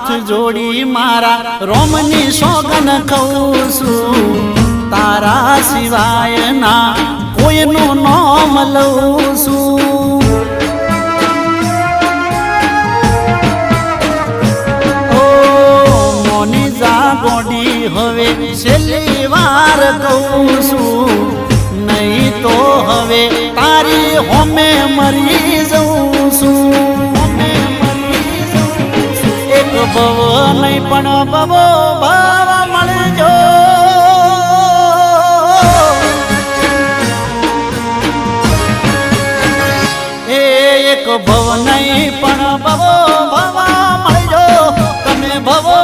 હાથ જોડી મારા રોમની સોગન કહું છું, તારા સિવાય ના કોઈનું નામ લઉં છું। ઓ મોની જા ગોડી હવે છેલ્લી વાર કહું છું, નહીં તો હવે તારી હોમે મરી જઉં છું। એક ભવ નહીં પણ બબો ભાવ મળજો, એક ભવ નહીં પણ બબો ભાવ મળજો, તમે ભવો